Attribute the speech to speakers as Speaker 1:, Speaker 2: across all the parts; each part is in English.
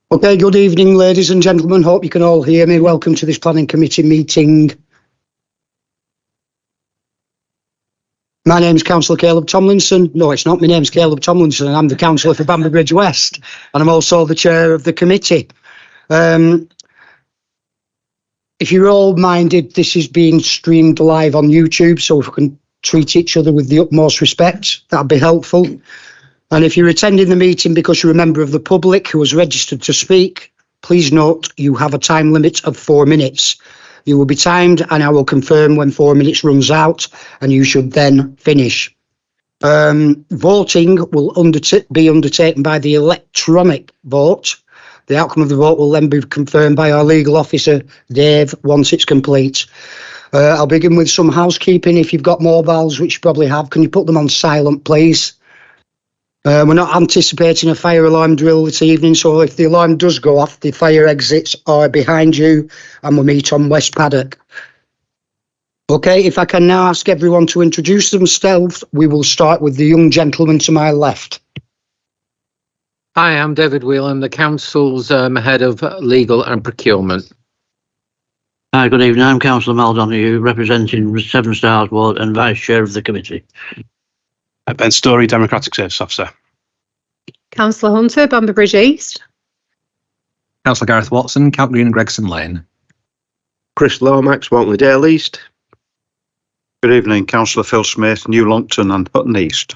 Speaker 1: Okay, good evening, ladies and gentlemen. Hope you can all hear me. Welcome to this planning committee meeting. My name's Councillor Caleb Tomlinson. No, it's not. My name's Caleb Tomlinson and I'm the councillor for Banbury Bridge West, and I'm also the chair of the committee. If you're all minded, this is being streamed live on YouTube, so if we can treat each other with the utmost respect, that'd be helpful. And if you're attending the meeting because you're a member of the public who has registered to speak, please note you have a time limit of 4 minutes. You will be timed and I will confirm when 4 minutes runs out and you should then finish. Voting will be undertaken by the electronic vote. The outcome of the vote will then be confirmed by our legal officer, Dave, once it's complete. I'll begin with some housekeeping. If you've got mobiles, which you probably have, can you put them on silent, please? We're not anticipating a fire alarm drill this evening, so if the alarm does go off, the fire exits are behind you and we'll meet on West Paddock. Okay, if I can now ask everyone to introduce themselves, we will start with the young gentleman to my left.
Speaker 2: Hi, I'm David Whelan, the council's head of legal and procurement.
Speaker 3: Hi, good evening. I'm Councillor Mal Donoghue, representing Seven Stars Ward and vice chair of the committee.
Speaker 4: Ben Story, Democratic Service Officer.
Speaker 5: Councillor Hunter, Banbury Bridge East.
Speaker 6: Councillor Gareth Watson, Count Green and Gregson Lane.
Speaker 7: Chris Lomax, Waltley Dale East.
Speaker 8: Good evening, Councillor Phil Smith, New Longton and Hutton East.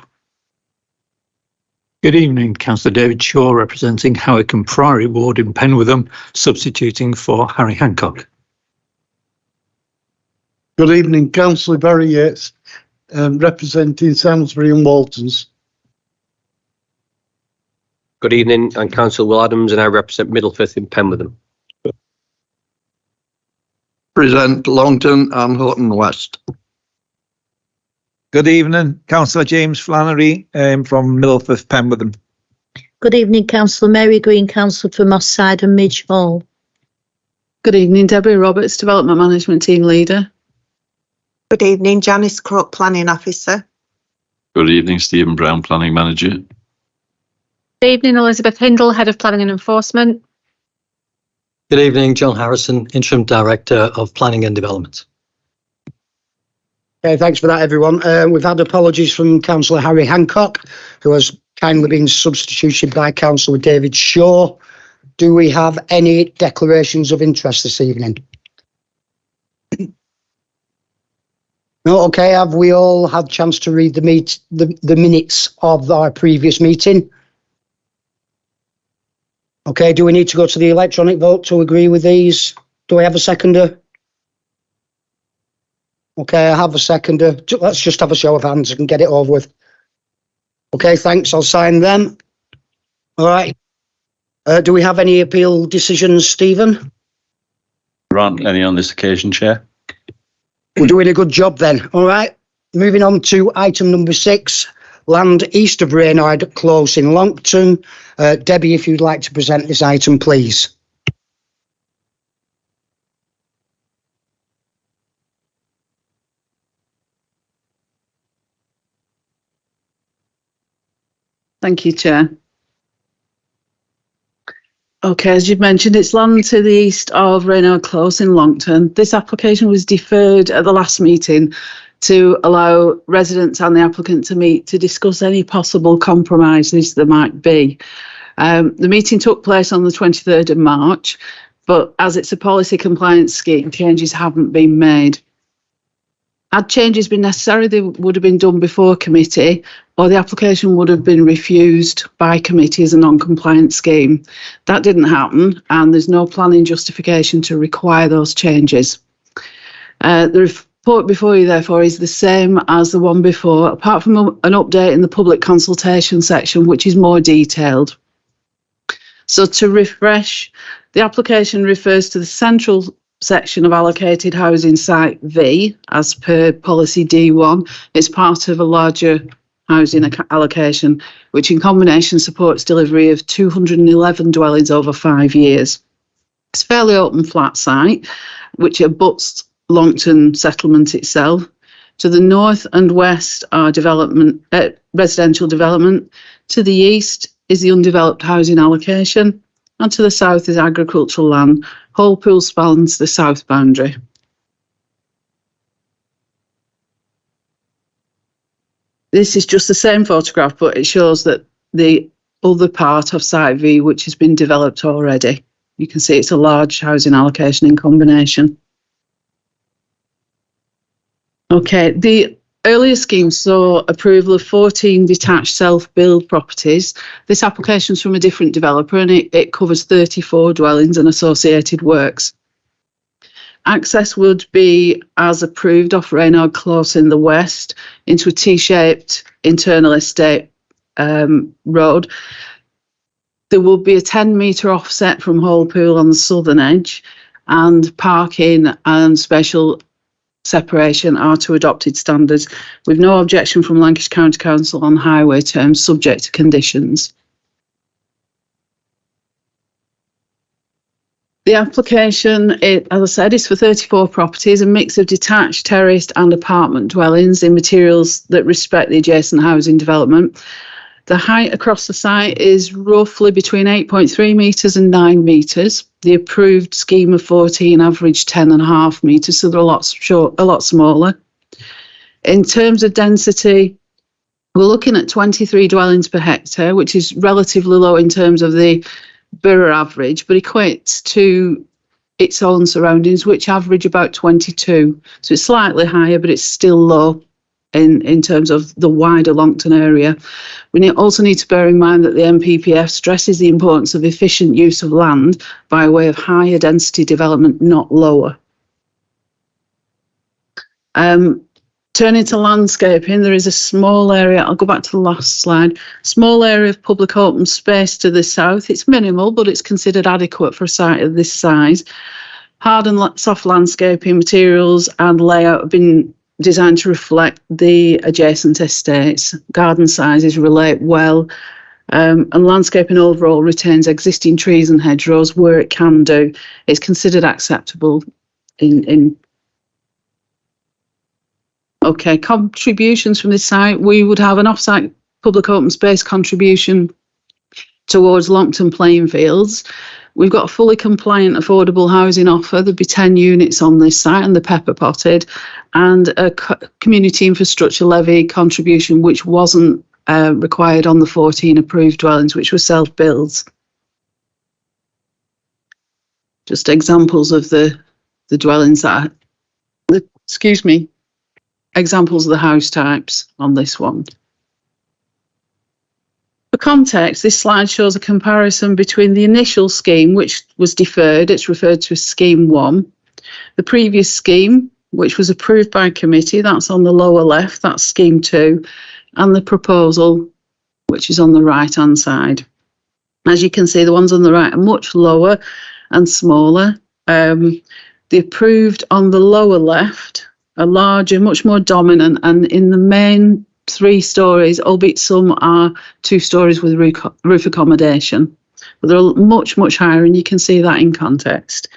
Speaker 9: Good evening, Councillor David Shaw, representing Howick and Priory Ward in Penwitham, substituting for Harry Hancock.
Speaker 10: Good evening, Councillor Barry Yates, representing Samlesbury and Waltons.
Speaker 11: Good evening, I'm Councillor Will Adams and I represent Middlefirth in Penwitham.
Speaker 12: Present Longton and Houghton West.
Speaker 13: Good evening, Councillor James Flannery from Middlefirth, Penwitham.
Speaker 14: Good evening, Councillor Mary Green, councillor for Moss Side and Midge Hall.
Speaker 15: Good evening, Debbie Roberts, Development Management Team Leader.
Speaker 16: Good evening, Janice Crook, Planning Officer.
Speaker 17: Good evening, Stephen Brown, Planning Manager.
Speaker 5: Good evening, Elizabeth Hindle, Head of Planning and Enforcement.
Speaker 18: Good evening, John Harrison, Interim Director of Planning and Development.
Speaker 1: Okay, thanks for that, everyone. We've had apologies from Councillor Harry Hancock, who has kindly been substituted by Councillor David Shaw. Do we have any declarations of interest this evening? No, okay. Have we all had a chance to read the minutes of our previous meeting? Okay, do we need to go to the electronic vote to agree with these? Do we have a seconder? Okay, I have a seconder. Let's just have a show of hands and get it over with. Okay, thanks. I'll sign them. All right. Do we have any appeal decisions, Stephen?
Speaker 17: There aren't any on this occasion, Chair.
Speaker 1: We're doing a good job then. All right. Moving on to item number 6, land east of Reynard Close in Longton. Debbie, if you'd like to present this item, please.
Speaker 15: Thank you, Chair. Okay, as you've mentioned, it's land to the east of Reynard Close in Longton. This application was deferred at the last meeting to allow residents and the applicant to meet to discuss any possible compromises there might be. The meeting took place on the 23rd of March, but as it's a policy compliance scheme, changes haven't been made. Had changes been necessary, they would have been done before committee, or the application would have been refused by committee as a non-compliant scheme. That didn't happen, and there's no planning justification to require those changes. The report before you, therefore, is the same as the one before, apart from an update in the public consultation section, which is more detailed. So to refresh, the application refers to the central section of allocated housing site V as per policy D1. It's part of a larger housing allocation, which in combination supports delivery of 211 dwellings over 5 years. It's a fairly open flat site, which abuts Longton settlement itself. To the north and west are residential development. To the east is the undeveloped housing allocation, and to the south is agricultural land. Holpool spans the south boundary. This is just the same photograph, but it shows that the other part of Site V, which has been developed already. You can see it's a large housing allocation in combination. Okay, the earlier scheme saw approval of 14 detached self-build properties. This application is from a different developer and it covers 34 dwellings and associated works. Access would be as approved off Reynard Close in the west into a T-shaped internal estate road. There will be a 10-metre offset from Holpool on the southern edge, and parking and special separation are to adopted standards, with no objection from Lancashire County Council on highway terms subject to conditions. The application, as I said, is for 34 properties, a mix of detached, terraced and apartment dwellings in materials that respect the adjacent housing development. The height across the site is roughly between 8.3 metres and 9 metres. The approved scheme of 14 averaged 10.5 metres, so they're a lot smaller. In terms of density, we're looking at 23 dwellings per hectare, which is relatively low in terms of the borough average, but equates to its own surroundings, which average about 22. So it's slightly higher, but it's still low in terms of the wider Longton area. We also need to bear in mind that the NPPF stresses the importance of efficient use of land by way of higher density development, not lower. Turning to landscaping, there is a small area, I'll go back to the last slide, small area of public open space to the south. It's minimal, but it's considered adequate for a site of this size. Hard and soft landscaping materials and layout have been designed to reflect the adjacent estates. Garden sizes relate well, and landscaping overall retains existing trees and hedgerows where it can do. It's considered acceptable in Okay, contributions from this site. We would have an off-site public open space contribution towards Longton playing fields. We've got a fully compliant affordable housing offer. There'd be 10 units on this site and the pepper potted, and a community infrastructure levy contribution which wasn't required on the 14 approved dwellings, which were self-builds. Just examples of the dwellings that are, examples of the house types on this one. For context, this slide shows a comparison between the initial scheme, which was deferred, it's referred to as Scheme 1, the previous scheme, which was approved by committee, that's on the lower left, that's Scheme 2, and the proposal, which is on the right-hand side. As you can see, the ones on the right are much lower and smaller. The approved on the lower left are larger, much more dominant, and in the main 3 stories, albeit some are 2 stories with roof accommodation. But they're much, much higher, and you can see that in context.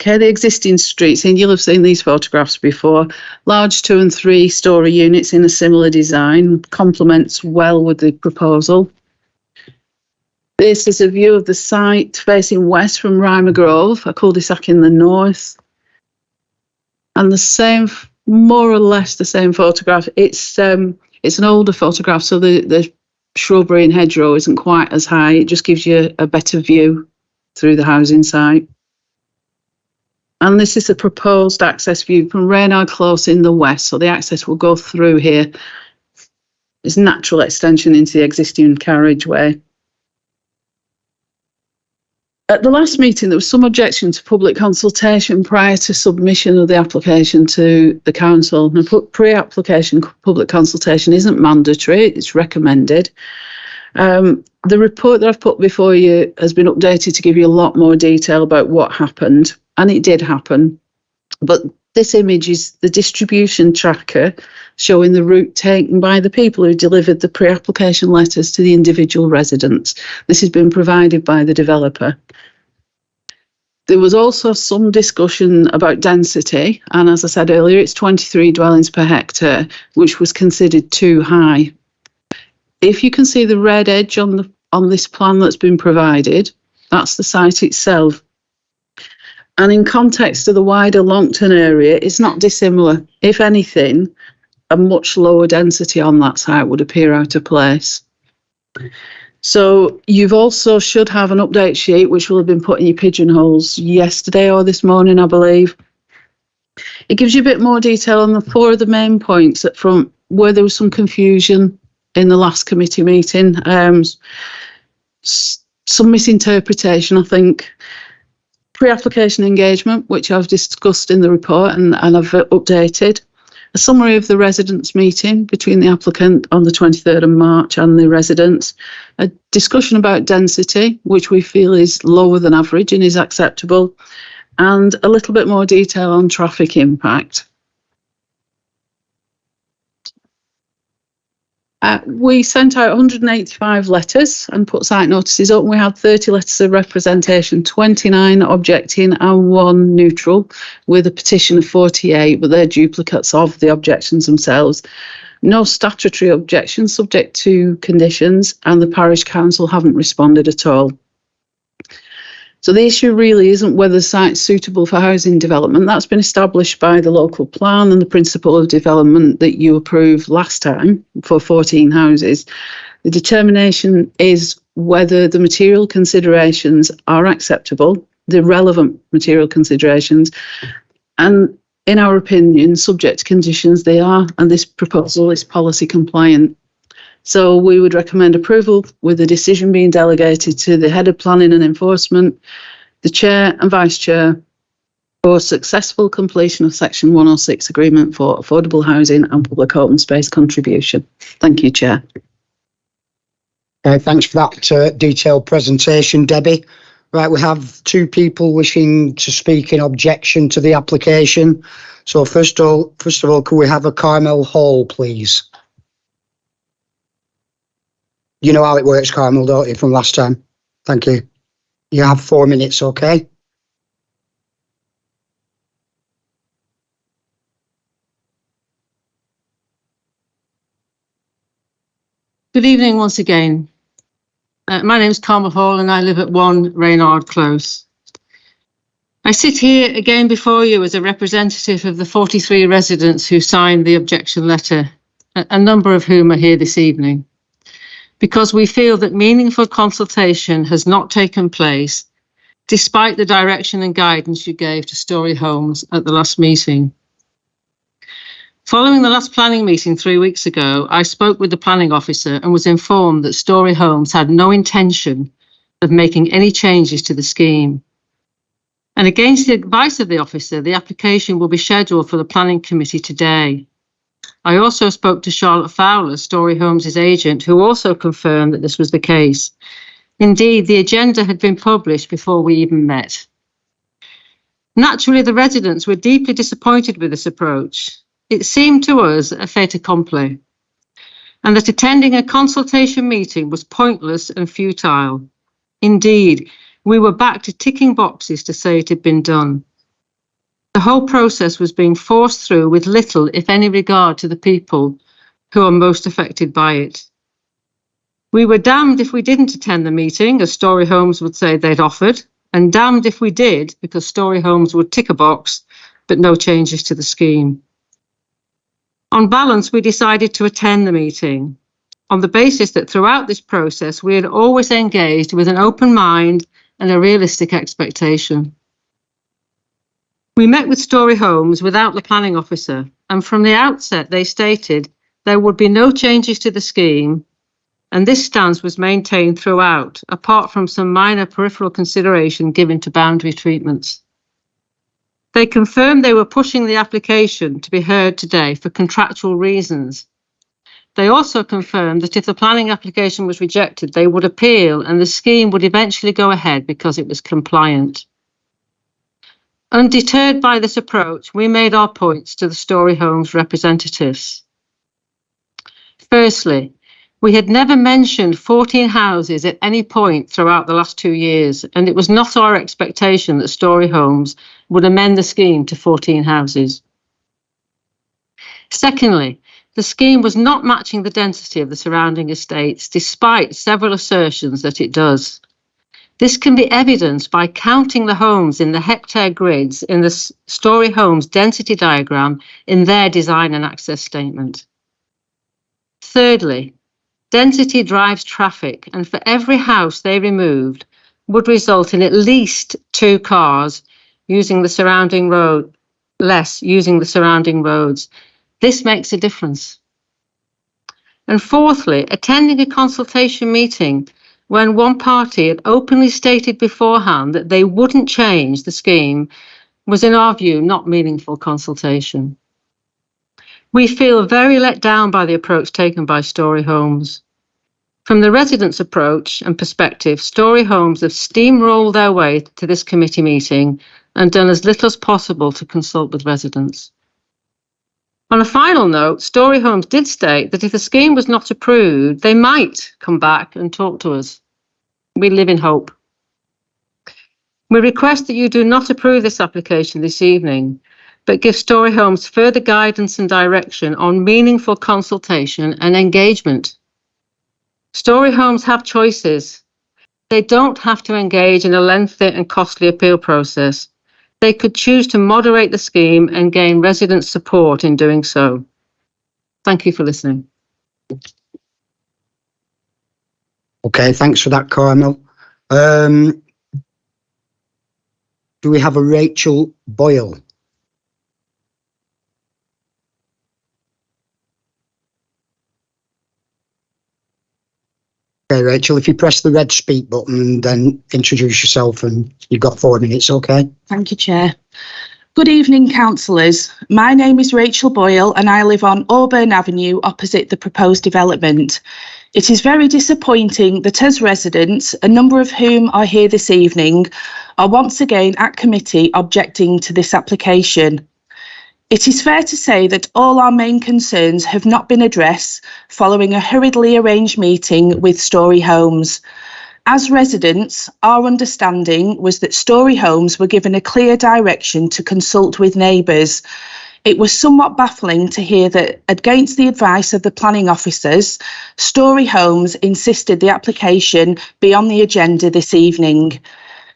Speaker 15: Okay, the existing streets, and you'll have seen these photographs before. Large 2- and 3-storey units in a similar design, complements well with the proposal. This is a view of the site facing west from Rymer Grove, a cul-de-sac in the north. And the same, more or less the same photograph. It's an older photograph, so the shrubbery and hedgerow isn't quite as high. It just gives you a better view through the housing site. And this is the proposed access view from Reynard Close in the west. So the access will go through here. It's natural extension into the existing carriageway. At the last meeting, there was some objection to public consultation prior to submission of the application to the council. Pre-application public consultation isn't mandatory, it's recommended. The report that I've put before you has been updated to give you a lot more detail about what happened, and it did happen. But this image is the distribution tracker showing the route taken by the people who delivered the pre-application letters to the individual residents. This has been provided by the developer. There was also some discussion about density, and as I said earlier, it's 23 dwellings per hectare, which was considered too high. If you can see the red edge on this plan that's been provided, that's the site itself. And in context of the wider Longton area, it's not dissimilar. If anything, a much lower density on that site would appear out of place. So you've also should have an update sheet, which will have been put in your pigeonholes yesterday or this morning, I believe. It gives you a bit more detail on the 4 of the main points that from where there was some confusion in the last committee meeting. Some misinterpretation, I think. Pre-application engagement, which I've discussed in the report and I've updated. A summary of the residents' meeting between the applicant on the 23rd of March and the residents. A discussion about density, which we feel is lower than average and is acceptable. And a little bit more detail on traffic impact. We sent out 185 letters and put site notices up. We had 30 letters of representation, 29 objecting and 1 neutral, with a petition of 48, but they're duplicates of the objections themselves. No statutory objections subject to conditions, and the parish council haven't responded at all. So the issue really isn't whether the site's suitable for housing development. That's been established by the local plan and the principle of development that you approved last time for 14 houses. The determination is whether the material considerations are acceptable, the relevant material considerations, and in our opinion, subject to conditions they are, and this proposal is policy compliant. So we would recommend approval with the decision being delegated to the head of planning and enforcement, the chair and vice chair, for successful completion of section 106 agreement for affordable housing and public open space contribution. Thank you, Chair.
Speaker 1: Thanks for that detailed presentation, Debbie. Right, we have 2 people wishing to speak in objection to the application. So first of all, could we have a Carmel Hall, please? You know how it works, Carmel, don't you, from last time? Thank you. You have 4 minutes, okay?
Speaker 19: Good evening once again. My name is Carmel Hall and I live at 1 Reynard Close. I sit here again before you as a representative of the 43 residents who signed the objection letter, a number of whom are here this evening, because we feel that meaningful consultation has not taken place despite the direction and guidance you gave to Storey Homes at the last meeting. Following the last planning meeting 3 weeks ago, I spoke with the planning officer and was informed that Storey Homes had no intention of making any changes to the scheme. And against the advice of the officer, the application will be scheduled for the planning committee today. I also spoke to Charlotte Fowler, Storey Homes' agent, who also confirmed that this was the case. Indeed, the agenda had been published before we even met. Naturally, the residents were deeply disappointed with this approach. It seemed to us a fait accompli, and that attending a consultation meeting was pointless and futile. Indeed, we were back to ticking boxes to say it had been done. The whole process was being forced through with little, if any, regard to the people who are most affected by it. We were damned if we didn't attend the meeting, as Storey Homes would say they'd offered, and damned if we did, because Storey Homes would tick a box, but no changes to the scheme. On balance, we decided to attend the meeting on the basis that throughout this process, we had always engaged with an open mind and a realistic expectation. We met with Storey Homes without the planning officer, and from the outset, they stated there would be no changes to the scheme, and this stance was maintained throughout, apart from some minor peripheral consideration given to boundary treatments. They confirmed they were pushing the application to be heard today for contractual reasons. They also confirmed that if the planning application was rejected, they would appeal and the scheme would eventually go ahead because it was compliant. Undeterred by this approach, we made our points to the Storey Homes representatives. Firstly, we had never mentioned 14 houses at any point throughout the last 2 years, and it was not our expectation that Storey Homes would amend the scheme to 14 houses. Secondly, the scheme was not matching the density of the surrounding estates, despite several assertions that it does. This can be evidenced by counting the homes in the hectare grids in the Storey Homes density diagram in their design and access statement. Thirdly, density drives traffic, and for every house they removed would result in at least 2 cars using the surrounding road, less using the surrounding roads. This makes a difference. And fourthly, attending a consultation meeting when one party had openly stated beforehand that they wouldn't change the scheme was, in our view, not meaningful consultation. We feel very let down by the approach taken by Storey Homes. From the residents' approach and perspective, Storey Homes have steamrolled their way to this committee meeting and done as little as possible to consult with residents. On a final note, Storey Homes did state that if the scheme was not approved, they might come back and talk to us. We live in hope. We request that you do not approve this application this evening, but give Storey Homes further guidance and direction on meaningful consultation and engagement. Storey Homes have choices. They don't have to engage in a lengthy and costly appeal process. They could choose to moderate the scheme and gain resident support in doing so. Thank you for listening.
Speaker 1: Okay, thanks for that, Carmel. Do we have a Rachel Boyle? Okay, Rachel, if you press the red speak button and then introduce yourself, and you've got 4 minutes, okay?
Speaker 20: Thank you, Chair. Good evening, councillors. My name is Rachel Boyle and I live on Auburn Avenue opposite the proposed development. It is very disappointing that as residents, a number of whom are here this evening, are once again at committee objecting to this application. It is fair to say that all our main concerns have not been addressed following a hurriedly arranged meeting with Storey Homes. As residents, our understanding was that Storey Homes were given a clear direction to consult with neighbours. It was somewhat baffling to hear that, against the advice of the planning officers, Storey Homes insisted the application be on the agenda this evening.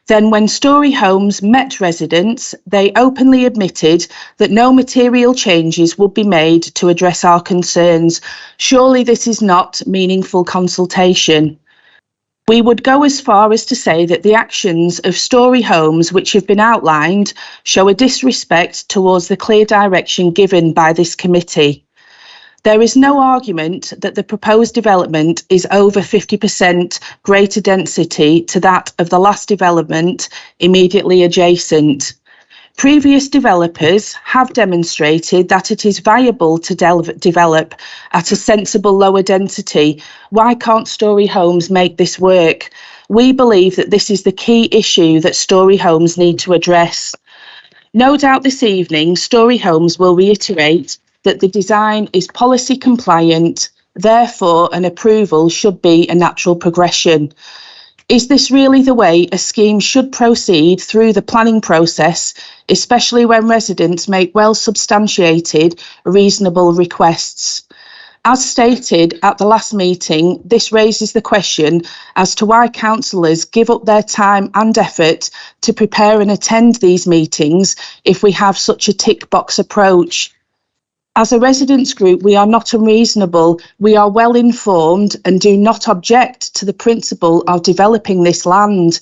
Speaker 20: Then when Storey Homes met residents, they openly admitted that no material changes would be made to address our concerns. Surely this is not meaningful consultation. We would go as far as to say that the actions of Storey Homes which have been outlined show a disrespect towards the clear direction given by this committee. There is no argument that the proposed development is over 50% greater density to that of the last development immediately adjacent. Previous developers have demonstrated that it is viable to develop at a sensible lower density. Why can't Storey Homes make this work? We believe that this is the key issue that Storey Homes need to address. No doubt this evening, Storey Homes will reiterate that the design is policy compliant, therefore an approval should be a natural progression. Is this really the way a scheme should proceed through the planning process, especially when residents make well-substantiated, reasonable requests? As stated at the last meeting, this raises the question as to why councillors give up their time and effort to prepare and attend these meetings if we have such a tick-box approach. As a residents group, we are not unreasonable. We are well informed and do not object to the principle of developing this land.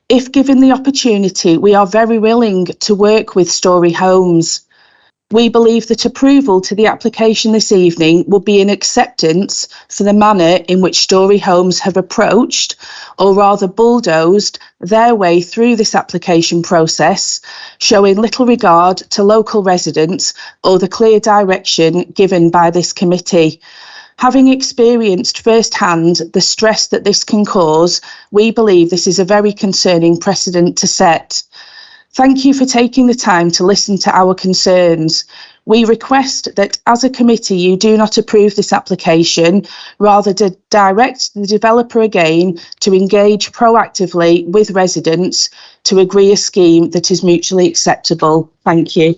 Speaker 20: If given the opportunity, we are very willing to work with Storey Homes. We believe that approval to the application this evening will be an acceptance for the manner in which Storey Homes have approached, or rather bulldozed, their way through this application process, showing little regard to local residents or the clear direction given by this committee. Having experienced firsthand the stress that this can cause, we believe this is a very concerning precedent to set. Thank you for taking the time to listen to our concerns. We request that as a committee you do not approve this application, rather direct the developer again to engage proactively with residents to agree a scheme that is mutually acceptable. Thank you.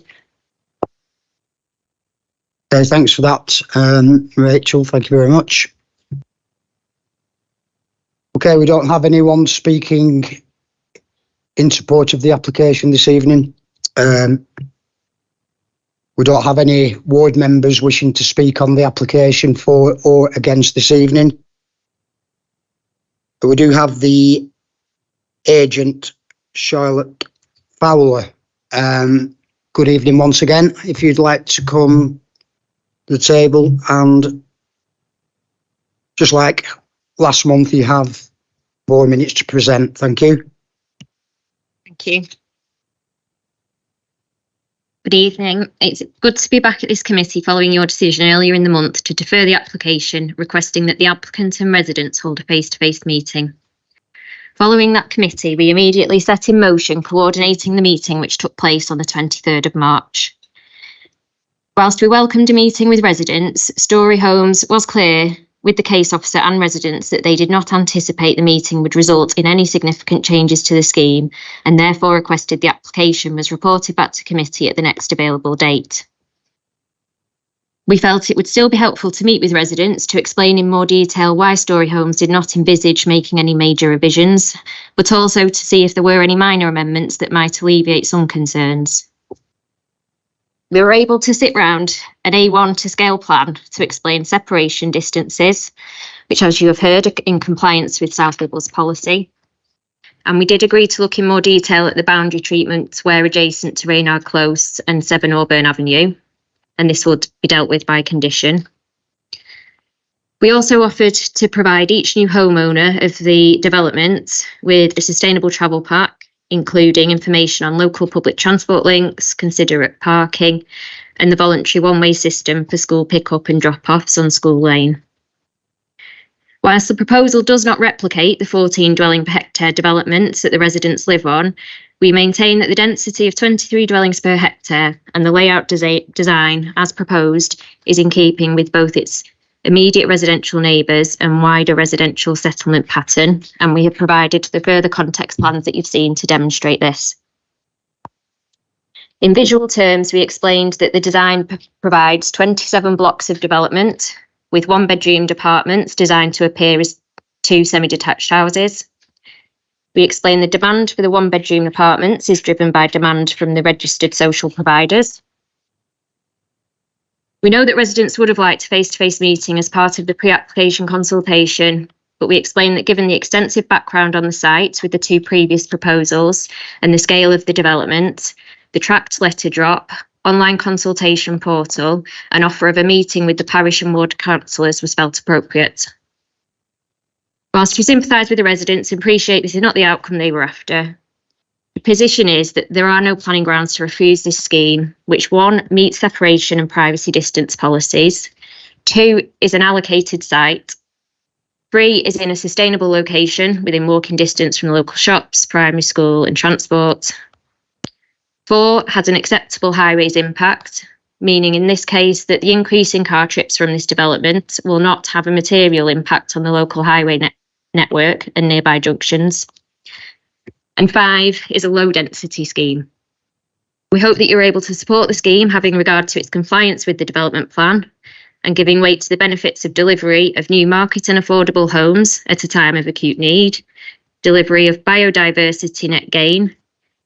Speaker 1: Okay, thanks for that, Rachel. Thank you very much. Okay, we don't have anyone speaking in support of the application this evening. We don't have any ward members wishing to speak on the application for or against this evening. But we do have the agent, Charlotte Fowler. Good evening once again. If you'd like to come to the table, and just like last month, you have 4 minutes to present. Thank you.
Speaker 21: Thank you. Good evening. It's good to be back at this committee following your decision earlier in the month to defer the application, requesting that the applicant and residents hold a face-to-face meeting. Following that committee, we immediately set in motion coordinating the meeting which took place on the 23rd of March. Whilst we welcomed a meeting with residents, Storey Homes was clear with the case officer and residents that they did not anticipate the meeting would result in any significant changes to the scheme, and therefore requested the application was reported back to committee at the next available date. We felt it would still be helpful to meet with residents to explain in more detail why Storey Homes did not envisage making any major revisions, but also to see if there were any minor amendments that might alleviate some concerns. We were able to sit round an A1 to scale plan to explain separation distances, which, as you have heard, are in compliance with South Wibbles policy. And we did agree to look in more detail at the boundary treatment where adjacent to Reynard Close and 7 Auburn Avenue, and this would be dealt with by condition. We also offered to provide each new homeowner of the development with a sustainable travel pack, including information on local public transport links, considerate parking, and the voluntary one-way system for school pick-up and drop-offs on School Lane. Whilst the proposal does not replicate the 14 dwelling per hectare developments that the residents live on, we maintain that the density of 23 dwellings per hectare and the layout design as proposed is in keeping with both its immediate residential neighbours and wider residential settlement pattern, and we have provided the further context plans that you've seen to demonstrate this. In visual terms, we explained that the design provides 27 blocks of development with 1-bedroomed apartments designed to appear as 2 semi-detached houses. We explained the demand for the 1-bedroom apartments is driven by demand from the registered social providers. We know that residents would have liked a face-to-face meeting as part of the pre-application consultation, but we explained that given the extensive background on the site with the 2 previous proposals and the scale of the development, the tracked letter drop, online consultation portal, and offer of a meeting with the parish and ward councillors was felt appropriate. Whilst we sympathise with the residents and appreciate this is not the outcome they were after, the position is that there are no planning grounds to refuse this scheme, which 1, meets separation and privacy distance policies, 2, is an allocated site, 3, is in a sustainable location within walking distance from local shops, primary school and transport, 4, has an acceptable highways impact, meaning in this case that the increase in car trips from this development will not have a material impact on the local highway network and nearby junctions. And 5 is a low density scheme. We hope that you're able to support the scheme having regard to its compliance with the development plan and giving weight to the benefits of delivery of new market and affordable homes at a time of acute need, delivery of biodiversity net gain,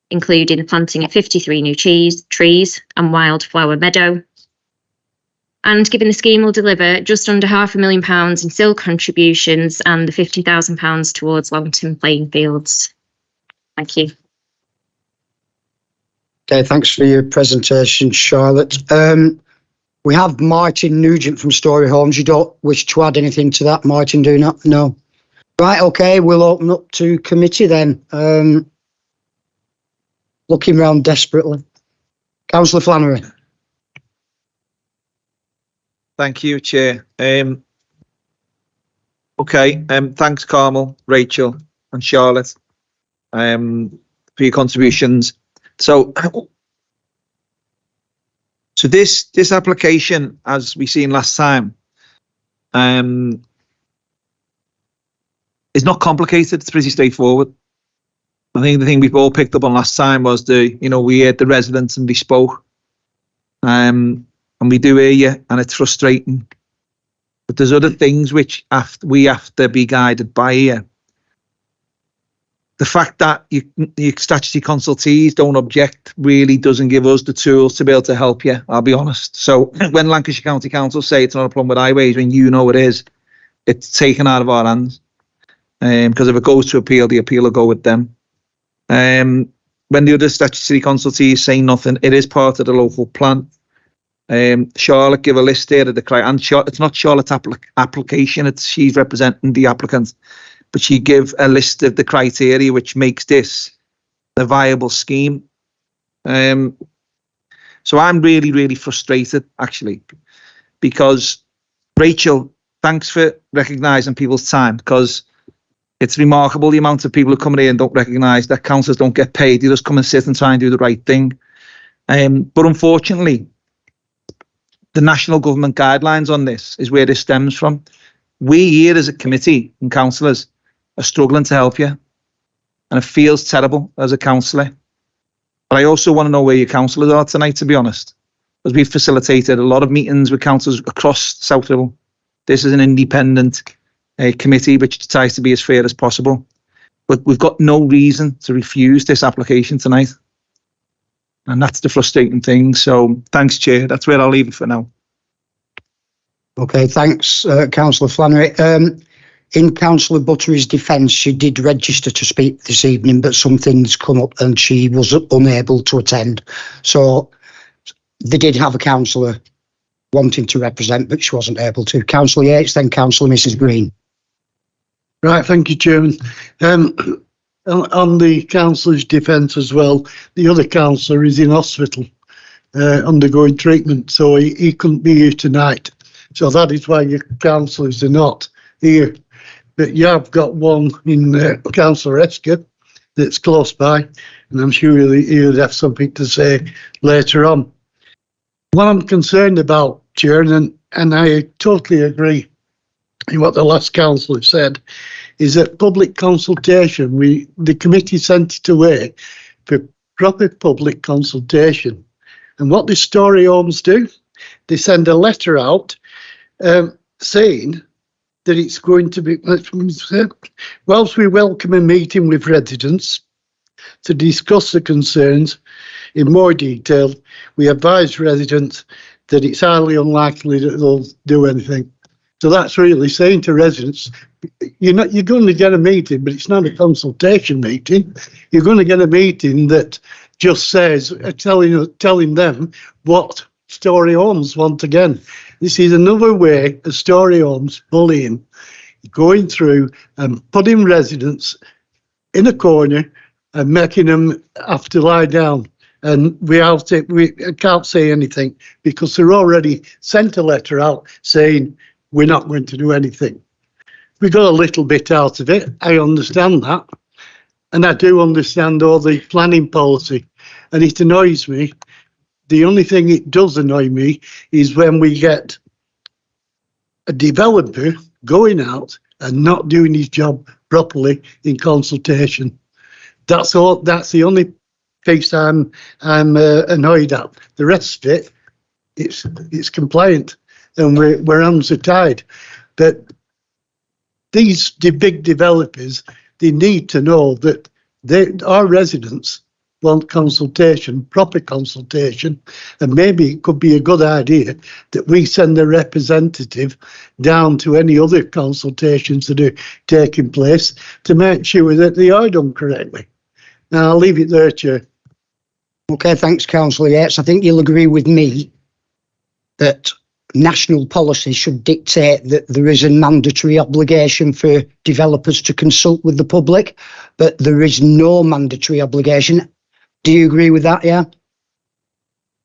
Speaker 21: including the planting of 53 new trees and wildflower meadow, and given the scheme will deliver just under £500,000 in SIL contributions and the £50,000 towards long-term playing fields. Thank you.
Speaker 1: Okay, thanks for your presentation, Charlotte. We have Martin Nugent from Storey Homes. You don't wish to add anything to that, Martin, do not? No. Right, okay, we'll open up to committee then. Looking round desperately. Councillor Flannery.
Speaker 13: Thank you, Chair. Thanks, Carmel, Rachel and Charlotte for your contributions. So this application, as we seen last time, is not complicated. It's pretty straightforward. I think the thing we've all picked up on last time was we had the residents and they spoke. And and we do hear you, and it's frustrating. But there's other things which we have to be guided by here. The fact that your statutory consultees don't object really doesn't give us the tools to be able to help you, I'll be honest. So when Lancashire County Council say it's not a problem with highways, when you know it is, it's taken out of our hands. Because if it goes to appeal, the appeal will go with them. When the other statutory consultees say nothing, it is part of the local plan. Charlotte give a list there of the criteria, and it's not Charlotte's application, she's representing the applicant, but she give a list of the criteria which makes this a viable scheme. So I'm really, really frustrated, actually, because Rachel, thanks for recognising people's time, because it's remarkable the amount of people who come in here and don't recognise that councillors don't get paid. They just come and sit and try and do the right thing. But unfortunately, the national government guidelines on this is where this stems from. We here as a committee and councillors are struggling to help you. And it feels terrible as a councillor. But I also want to know where your councillors are tonight, to be honest. Because we've facilitated a lot of meetings with councillors across South Ribble. This is an independent committee which tries to be as fair as possible. But we've got no reason to refuse this application tonight. And that's the frustrating thing. So thanks, Chair. That's where I'll leave it for now.
Speaker 1: Okay, thanks, Councillor Flannery. In Councillor Buttery's defence, she did register to speak this evening, but some things come up and she was unable to attend. So they did have a councillor wanting to represent, but she wasn't able to. Councillor Yates, then Councillor Mrs Green.
Speaker 10: Right, thank you, Chairman. On the councillor's defence as well, the other councillor is in hospital undergoing treatment, so he couldn't be here tonight. So that is why your councillors are not here. But you have got one in Councillor Esker that's close by, and I'm sure he'll have something to say later on. What I'm concerned about, Chair, and I totally agree with what the last councillor said, is that public consultation, the committee sent it away for proper public consultation. And what the Story Homes do, they send a letter out saying that it's going to be, whilst we welcome a meeting with residents to discuss the concerns in more detail, we advise residents that it's highly unlikely that they'll do anything. So that's really saying to residents, you're going to get a meeting, but it's not a consultation meeting. You're going to get a meeting that just says, telling them what Story Homes want again. This is another way of Story Homes bullying, going through and putting residents in a corner and making them have to lie down. And we can't say anything because they're already sent a letter out saying we're not going to do anything. We got a little bit out of it. I understand that. And I do understand all the planning policy. And it annoys me. The only thing it does annoy me is when we get a developer going out and not doing his job properly in consultation. That's all. That's the only piece I'm annoyed at. The rest of it, it's compliant, and we're hands are tied. But these big developers, they need to know that our residents want consultation, proper consultation, and maybe it could be a good idea that we send a representative down to any other consultations that are taking place to make sure that they are done correctly. Now, I'll leave it there, Chair.
Speaker 1: Okay, thanks, Councillor Yates. I think you'll agree with me that national policy should dictate that there is a mandatory obligation for developers to consult with the public, but there is no mandatory obligation. Do you agree with that, yeah?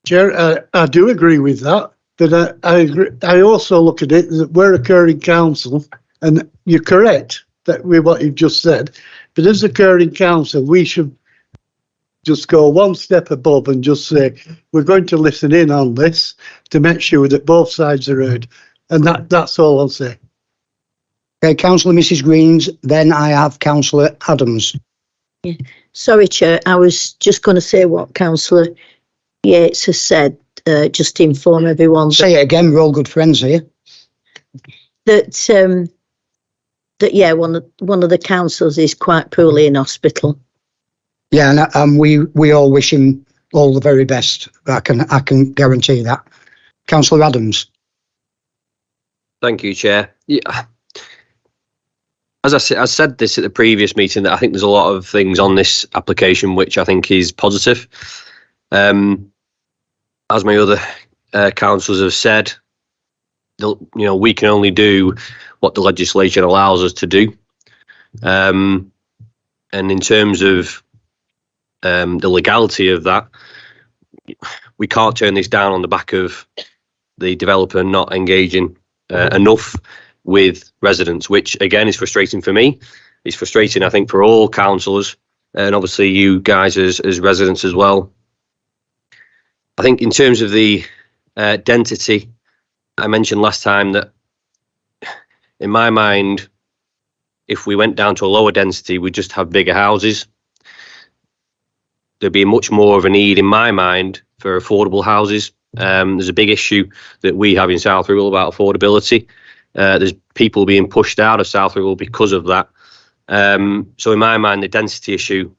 Speaker 10: Chair, I do agree with that, but I agree. I also look at it that we're a Curry council, and you're correct that with what you've just said, but as a Curry council, we should just go one step above and just say, we're going to listen in on this to make sure that both sides are heard. And that's all I'll say.
Speaker 1: Okay, Councillor Mrs Greens, then I have Councillor Adams.
Speaker 14: Yeah. Sorry, Chair, I was just going to say what Councillor Yates has said. just inform everyone
Speaker 1: Say it again, we're all good friends here.
Speaker 14: that yeah, one of the councillors is quite poorly in hospital.
Speaker 1: Yeah, and we all wish him all the very best. I can guarantee that. Councillor Adams.
Speaker 11: Thank you, Chair. Yeah. As I said this at the previous meeting, that I think there's a lot of things on this application which I think is positive. As my other councillors have said, we can only do what the legislation allows us to do. And in terms of the legality of that, we can't turn this down on the back of the developer not engaging enough with residents, which again is frustrating for me. It's frustrating, I think, for all councillors, and obviously you guys as residents as well. I think in terms of the density, I mentioned last time that in my mind, if we went down to a lower density, we'd just have bigger houses. There'd be much more of a need in my mind for affordable houses. There's a big issue that we have in South Ribble about affordability. There's people being pushed out of South Ribble because of that. So in my mind, the density issue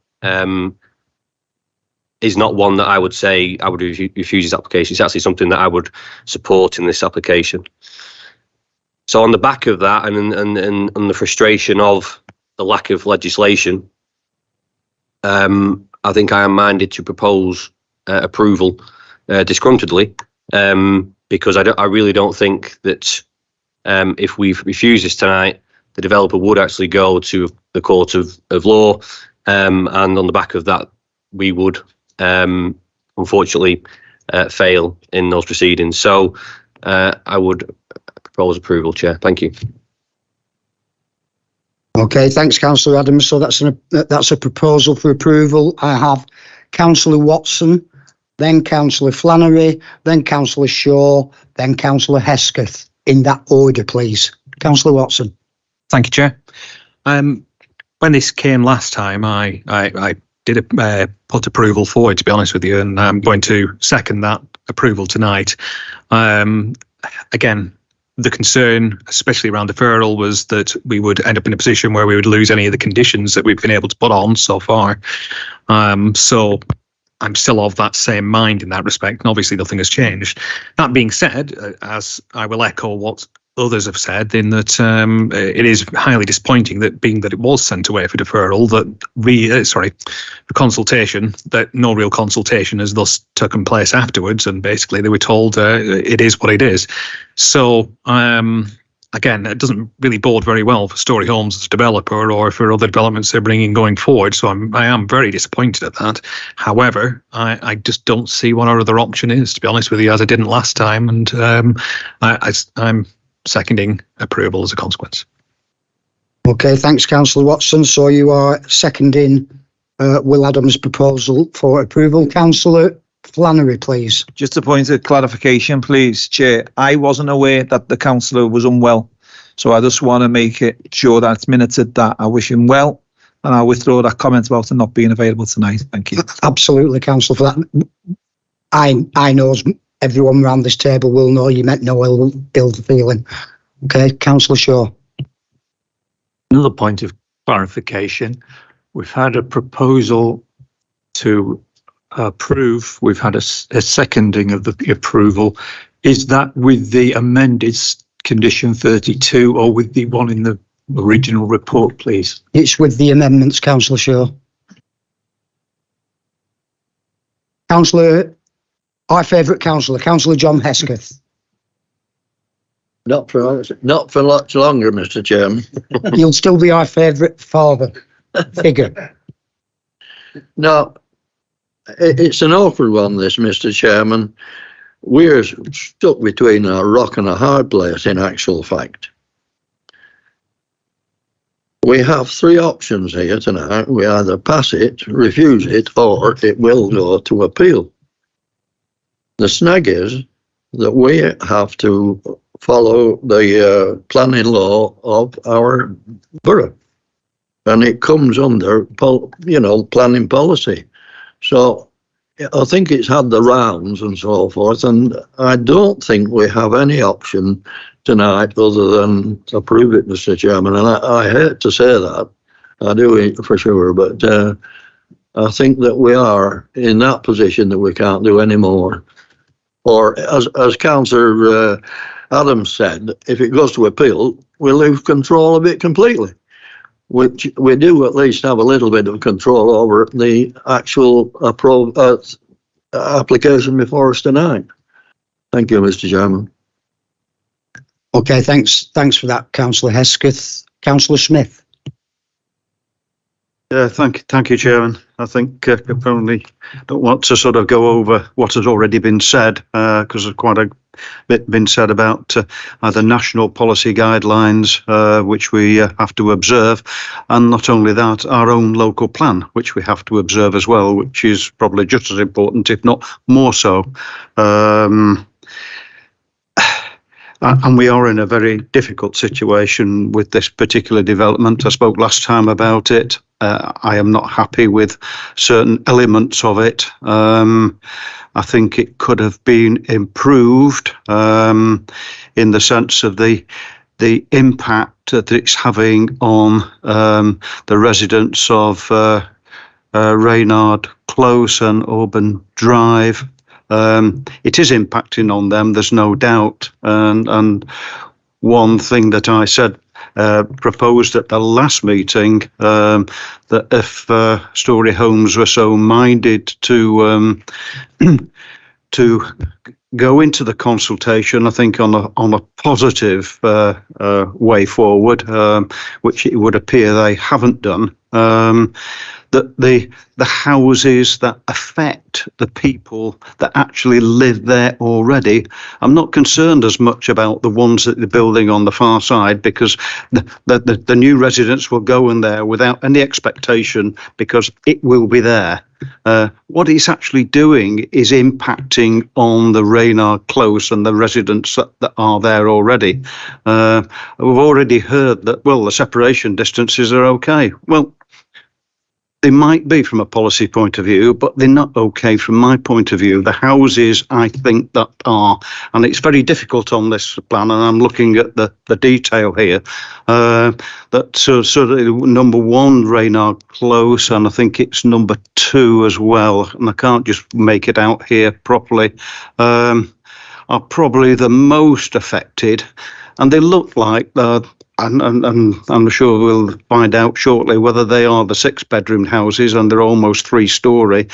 Speaker 11: is not one that I would say I would refuse this application. It's actually something that I would support in this application. So on the back of that and the frustration of the lack of legislation, I think I am minded to propose approval disgruntledly, because I really don't think that if we refuse this tonight, the developer would actually go to the court of law, and on the back of that, we would unfortunately fail in those proceedings. So I would propose approval, Chair. Thank you.
Speaker 1: Okay, thanks, Councillor Adams. So that's a proposal for approval. I have Councillor Watson, then Councillor Flannery, then Councillor Shaw, then Councillor Hesketh. In that order, please. Councillor Watson.
Speaker 6: Thank you, Chair. When this came last time, I did put approval forward, to be honest with you, and I'm going to second that approval tonight. Again, the concern, especially around deferral, was that we would end up in a position where we would lose any of the conditions that we've been able to put on so far. So I'm still of that same mind in that respect, and obviously nothing has changed. That being said, as I will echo what others have said, in that it is highly disappointing that, being that it was sent away for deferral, for consultation, that no real consultation has thus taken place afterwards, and basically they were told it is what it is. So again, it doesn't really bode very well for Story Homes as a developer or for other developments they're bringing going forward. So I am very disappointed at that. However, I just don't see what our other option is, to be honest with you, as I didn't last time. And I'm seconding approval as a consequence.
Speaker 1: Okay, thanks, Councillor Watson. So you are seconding Will Adams' proposal for approval. Councillor Flannery, please.
Speaker 13: Just a point of clarification, please, Chair. I wasn't aware that the councillor was unwell, so I just want to make it sure that it's minuted that I wish him well, and I withdraw that comment about him not being available tonight. Thank you.
Speaker 1: Absolutely, Councillor, for that. I know, as everyone around this table will know, you meant no ill feeling. Okay, Councillor Shaw.
Speaker 9: Another point of clarification. We've had a proposal to approve. We've had a seconding of the approval. Is that with the amended condition 32 or with the one in the original report, please?
Speaker 1: It's with the amendments, Councillor Shaw. Councillor, our favourite councillor, Councillor John Hesketh.
Speaker 12: Not for much longer, Mr. Chairman.
Speaker 1: You'll still be our favourite father figure.
Speaker 12: No, it's an awful one, this, Mr. Chairman. We're stuck between a rock and a hard place, in actual fact. We have three options here tonight. We either pass it, refuse it, or it will go to appeal. The snag is that we have to follow the planning law of our borough, and it comes under, planning policy. So I think it's had the rounds and so forth, and I don't think we have any option tonight other than approve it, Mr. Chairman. And I hate to say that, I do for sure, but I think that we are in that position that we can't do any more. Or as Councillor Adams said, if it goes to appeal, we lose control of it completely, which we do at least have a little bit of control over the actual application before us tonight. Thank you, Mr. Chairman.
Speaker 1: Okay, thanks for that, Councillor Hesketh. Councillor Smith.
Speaker 8: Yeah, thank you, Chairman. I think I probably don't want to sort of go over what has already been said, because there's quite a bit been said about either national policy guidelines, which we have to observe, and not only that, our own local plan, which we have to observe as well, which is probably just as important, if not more so. And we are in a very difficult situation with this particular development. I spoke last time about it. I am not happy with certain elements of it. I think it could have been improved in the sense of the impact that it's having on the residents of Reynard Close and Auburn Drive. It is impacting on them, there's no doubt. And one thing that I said, proposed at the last meeting, that if Storey Homes were so minded to go into the consultation, I think on a positive way forward, which it would appear they haven't done, that the houses that affect the people that actually live there already. I'm not concerned as much about the ones that they're building on the far side, because the new residents will go in there without any expectation, because it will be there. What it's actually doing is impacting on the Reynard Close and the residents that are there already. We've already heard that, well, the separation distances are okay. Well, they might be from a policy point of view, but they're not okay from my point of view. The houses, I think, that are, and it's very difficult on this plan, and I'm looking at the detail here, that sort of number 1, Reynard Close, and I think it's number 2 as well, and I can't just make it out here properly, are probably the most affected, and they look like and I'm sure we'll find out shortly whether they are the 6-bedroom houses, and they're almost 3-storey,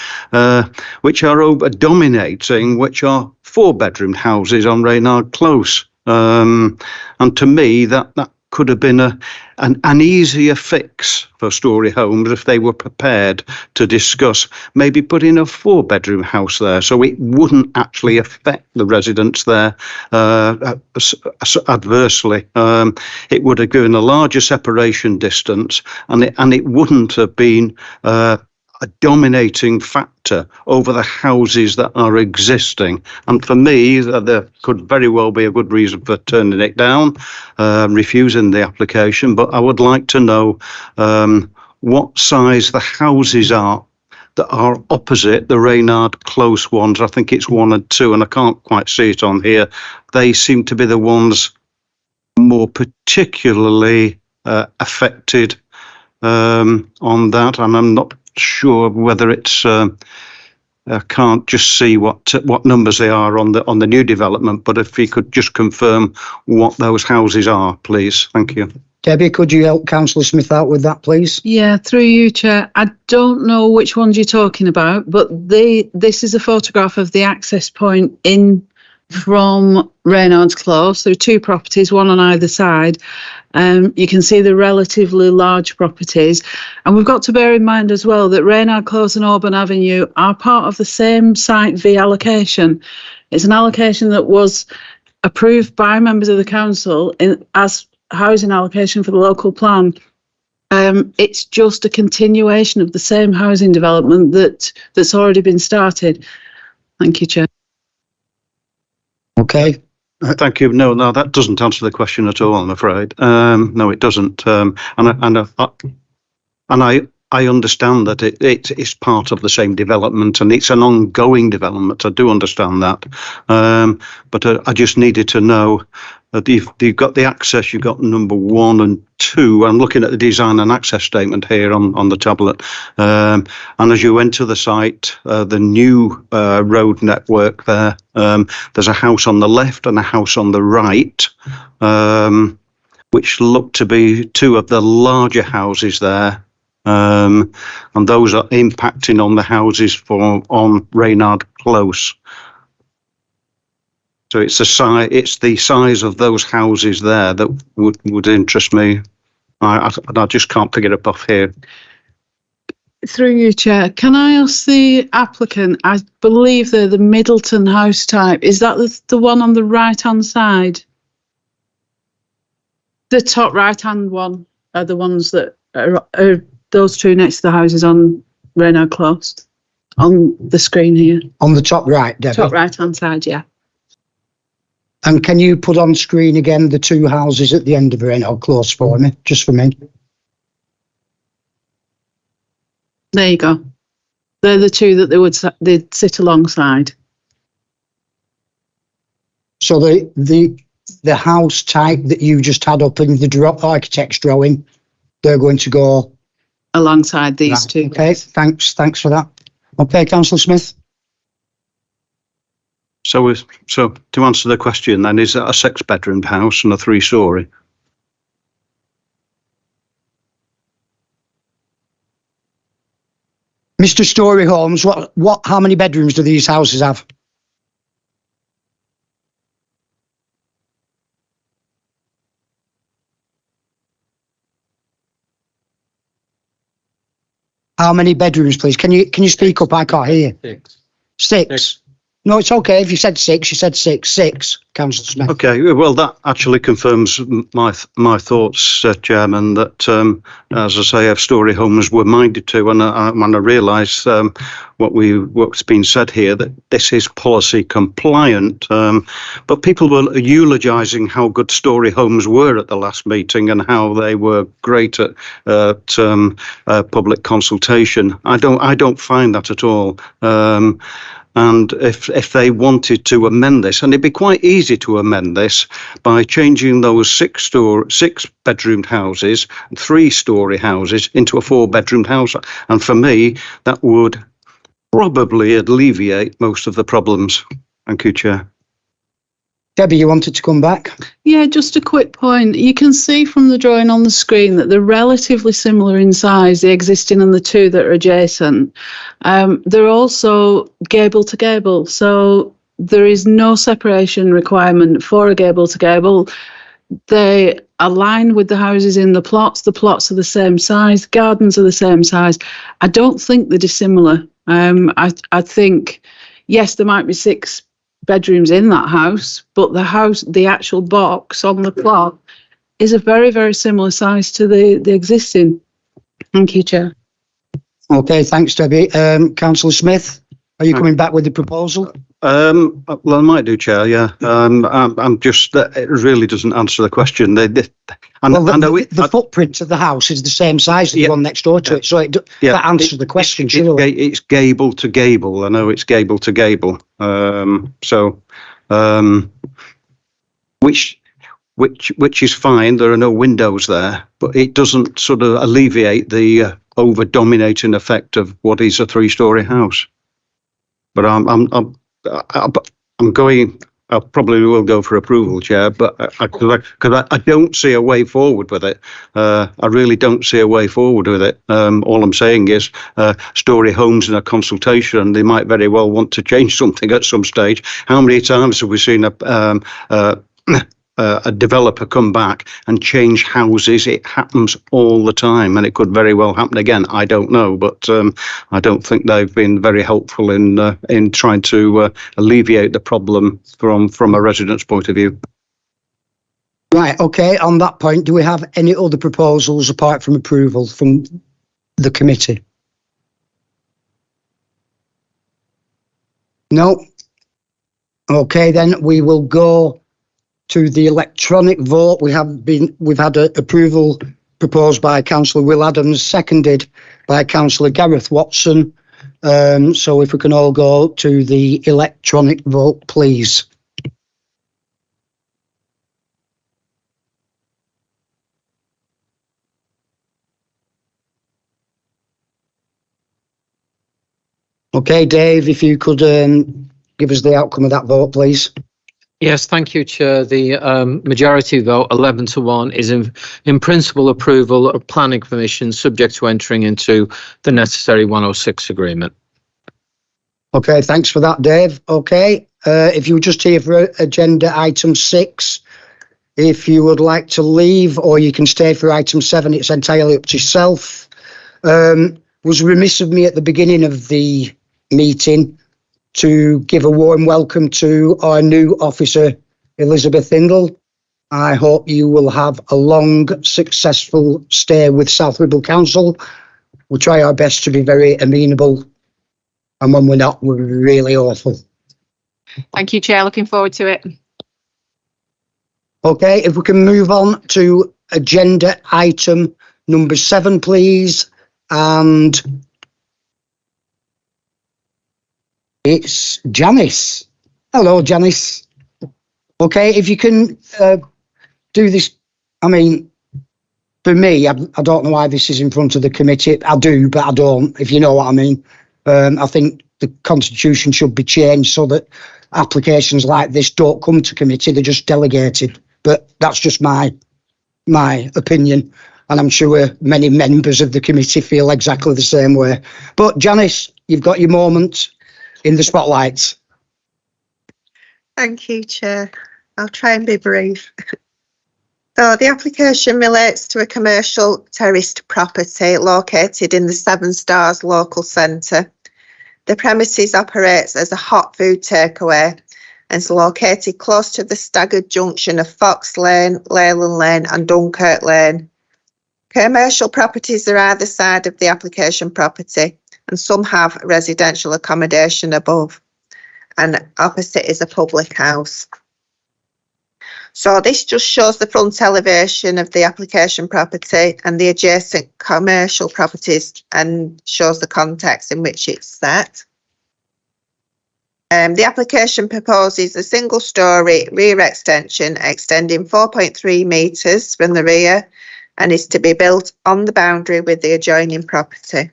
Speaker 8: which are dominating, which are 4-bedroom houses on Reynard Close. And to me, that could have been an easier fix for Storey Homes if they were prepared to discuss maybe putting a 4-bedroom house there, so it wouldn't actually affect the residents there adversely. It would have given a larger separation distance, and it wouldn't have been a dominating factor over the houses that are existing. And for me, there could very well be a good reason for turning it down, refusing the application. But I would like to know what size the houses are that are opposite the Reynard Close ones. I think it's 1 and 2, and I can't quite see it on here. They seem to be the ones more particularly affected on that, and I'm not sure whether it's I can't just see what numbers they are on the new development, but if you could just confirm what those houses are, please. Thank you.
Speaker 1: Debbie, could you help Councillor Smith out with that, please?
Speaker 15: Yeah, through you, Chair. I don't know which ones you're talking about, but this is a photograph of the access point in from Reynard's Close. There are 2 properties, one on either side. You can see the relatively large properties. And we've got to bear in mind as well that Reynard Close and Auburn Avenue are part of the same Site V allocation. It's an allocation that was approved by members of the council as housing allocation for the local plan. It's just a continuation of the same housing development that's already been started. Thank you, Chair.
Speaker 1: Okay.
Speaker 8: Thank you. No, that doesn't answer the question at all, I'm afraid. No, it doesn't. And I I understand that it's part of the same development and it's an ongoing development. I do understand that. But I just needed to know that you've got the access, you've got number 1 and 2. I'm looking at the design and access statement here on the tablet. And as you enter the site, the new road network there, there's a house on the left and a house on the right, which look to be 2 of the larger houses there. And those are impacting on the houses on Reynard Close. So it's the size of those houses there that would interest me. I just can't pick it up off here.
Speaker 15: Through you, Chair, can I ask the applicant, I believe they're the Middleton house type, is that the one on the right-hand side? The top right-hand one are the ones that are those 2 next to the houses on Reynard Close, on the screen here.
Speaker 1: On the top right, Debbie?
Speaker 15: Top right-hand side, yeah.
Speaker 1: And can you put on screen again the 2 houses at the end of Reynard Close for me, just for me?
Speaker 15: There you go. They're the 2 that they'd sit alongside.
Speaker 1: So the house type that you just had up in the architect's drawing, they're going to go
Speaker 15: alongside these 2.
Speaker 1: Okay, thanks for that. Okay, Councillor Smith.
Speaker 8: So to answer the question then, is it a 6-bedroom house and a 3-storey?
Speaker 1: Mr. Story Homes, how many bedrooms do these houses have? How many bedrooms, please? Can you speak up? I can't hear you. 6. No, it's okay. If you said 6, you said 6. 6, Councillor Smith.
Speaker 8: Okay, well, that actually confirms my thoughts, Chairman, that, as I say, Story Homes were minded to, and I realise what's been said here, that this is policy compliant, but people were eulogising how good Story Homes were at the last meeting and how they were great at public consultation. I don't find that at all. And if they wanted to amend this, and it'd be quite easy to amend this by changing those 6-bedroom houses, 3-storey houses into a 4-bedroom house. And for me, that would probably alleviate most of the problems. Thank you, Chair.
Speaker 1: Debbie, you wanted to come back?
Speaker 15: Yeah, just a quick point. You can see from the drawing on the screen that they're relatively similar in size, the existing and the 2 that are adjacent. They're also gable to gable, so there is no separation requirement for a gable to gable. They align with the houses in the plots. The plots are the same size, gardens are the same size. I don't think they're dissimilar. I think, yes, there might be 6 bedrooms in that house, but the actual box on the plot is a very, very similar size to the existing. Thank you, Chair.
Speaker 1: Okay, thanks, Debbie. Councillor Smith, are you coming back with the proposal?
Speaker 8: Well, I might do, Chair. Yeah. I'm just it really doesn't answer the question. The
Speaker 1: footprint of the house is the same size as the one next door to it, so that answers the question.
Speaker 8: It's gable to gable. I know it's gable to gable. Which is fine. There are no windows there, but it doesn't sort of alleviate the over-dominating effect of what is a 3-storey house. But I probably will go for approval, Chair, but because I don't see a way forward with it. I really don't see a way forward with it. All I'm saying is Story Homes in a consultation, they might very well want to change something at some stage. How many times have we seen a developer come back and change houses? It happens all the time, and it could very well happen again. I don't know, but I don't think they've been very helpful in trying to alleviate the problem from a resident's point of view.
Speaker 1: Right, okay, on that point, do we have any other proposals apart from approval from the committee? No? Okay, then we will go to the electronic vote. We've had approval proposed by Councillor Will Adams, seconded by Councillor Gareth Watson. So if we can all go to the electronic vote, please. Okay, Dave, if you could give us the outcome of that vote, please.
Speaker 2: Yes, thank you, Chair. The majority vote, 11-1, is in principle approval of planning permission subject to entering into the necessary 106 agreement.
Speaker 1: Okay, thanks for that, Dave. Okay, if you were just here for agenda item 6, if you would like to leave or you can stay for item 7, it's entirely up to yourself. Was remiss of me at the beginning of the meeting to give a warm welcome to our new officer, Elizabeth Hindle. I hope you will have a long, successful stay with South Ribble Council. We'll try our best to be very amenable, and when we're not, we're really awful.
Speaker 5: Thank you, Chair. Looking forward to it.
Speaker 1: Okay, if we can move on to agenda item number 7, please. And it's Janice. Hello, Janice. Okay, if you can do this, I mean, for me, I don't know why this is in front of the committee. I do, but I don't, if you know what I mean. I think the constitution should be changed so that applications like this don't come to committee, they're just delegated. But that's just my opinion. And I'm sure many members of the committee feel exactly the same way. But Janice, you've got your moment in the spotlight.
Speaker 16: Thank you, Chair. I'll try and be brief. So the application relates to a commercial terraced property located in the Seven Stars local centre. The premises operates as a hot food takeaway and is located close to the staggered junction of Fox Lane, Leyland Lane and Dunkirk Lane. Commercial properties are either side of the application property, and some have residential accommodation above, and opposite is a public house. So this just shows the front elevation of the application property and the adjacent commercial properties, and shows the context in which it's set. The application proposes a single-storey rear extension extending 4.3 metres from the rear and is to be built on the boundary with the adjoining property.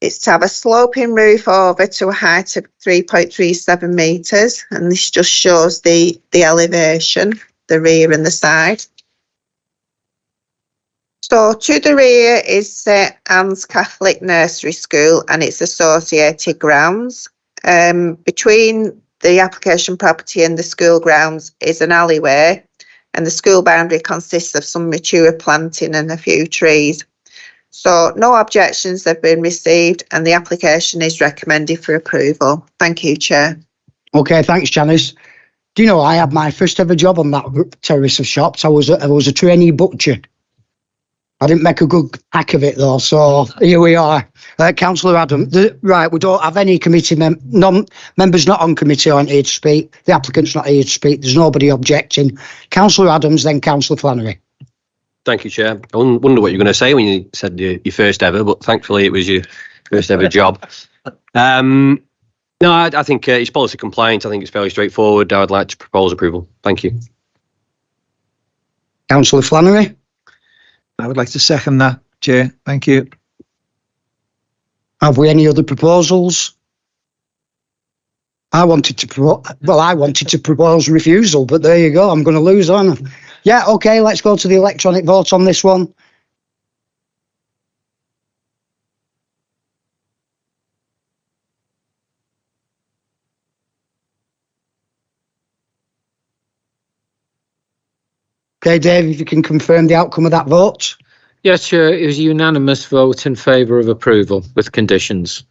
Speaker 16: It's to have a sloping roof over to a height of 3.37 metres, and this just shows the elevation, the rear and the side. So to the rear is St Anne's Catholic Nursery School and its associated grounds. Between the application property and the school grounds is an alleyway, and the school boundary consists of some mature planting and a few trees. So no objections have been received and the application is recommended for approval. Thank you, Chair.
Speaker 1: Okay, thanks, Janice. Do you know, I had my first ever job on that terrace of shops. I was a trainee butcher. I didn't make a good hack of it though, so here we are. Councillor Adam, right, we don't have any committee members not on committee aren't here to speak. The applicant's not here to speak. There's nobody objecting. Councillor Adams, then Councillor Flannery.
Speaker 11: Thank you, Chair. I wonder what you were going to say when you said your first ever, but thankfully it was your first ever job. No, I think it's policy compliant. I think it's fairly straightforward. I would like to propose approval. Thank you.
Speaker 1: Councillor Flannery.
Speaker 13: I would like to second that, Chair. Thank you.
Speaker 1: Have we any other proposals? I wanted to propose refusal, but there you go. I'm going to lose, aren't I? Yeah, okay, let's go to the electronic vote on this one. Okay, Dave, if you can confirm the outcome of that vote.
Speaker 2: Yes, Chair, it was a unanimous vote in favour of approval with conditions.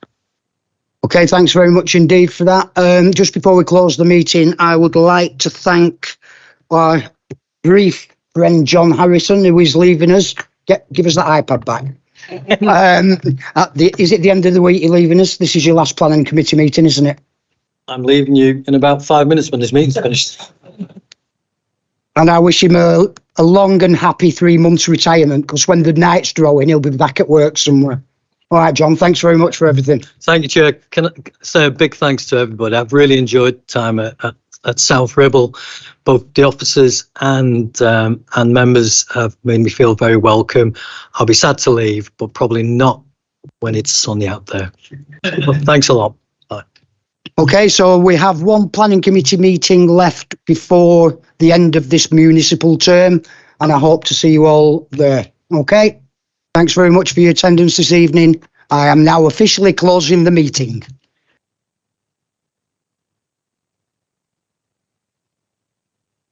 Speaker 1: Okay, thanks very much indeed for that. Just before we close the meeting, I would like to thank our brief friend John Harrison, who is leaving us. Give us that iPad back. Is it the end of the week you're leaving us? This is your last planning committee meeting, isn't it?
Speaker 18: I'm leaving you in about 5 minutes when this meeting's finished.
Speaker 1: And I wish him a a long and happy 3 months retirement, because when the night's drawing, he'll be back at work somewhere. All right, John, thanks very much for everything.
Speaker 18: Thank you, Chair. Can I say a big thanks to everybody? I've really enjoyed time at South Ribble. Both the officers and members have made me feel very welcome. I'll be sad to leave, but probably not when it's sunny out there. Well, thanks a lot. Bye.
Speaker 1: Okay, so we have one planning committee meeting left before the end of this municipal term, and I hope to see you all there. Okay, thanks very much for your attendance this evening. I am now officially closing the meeting.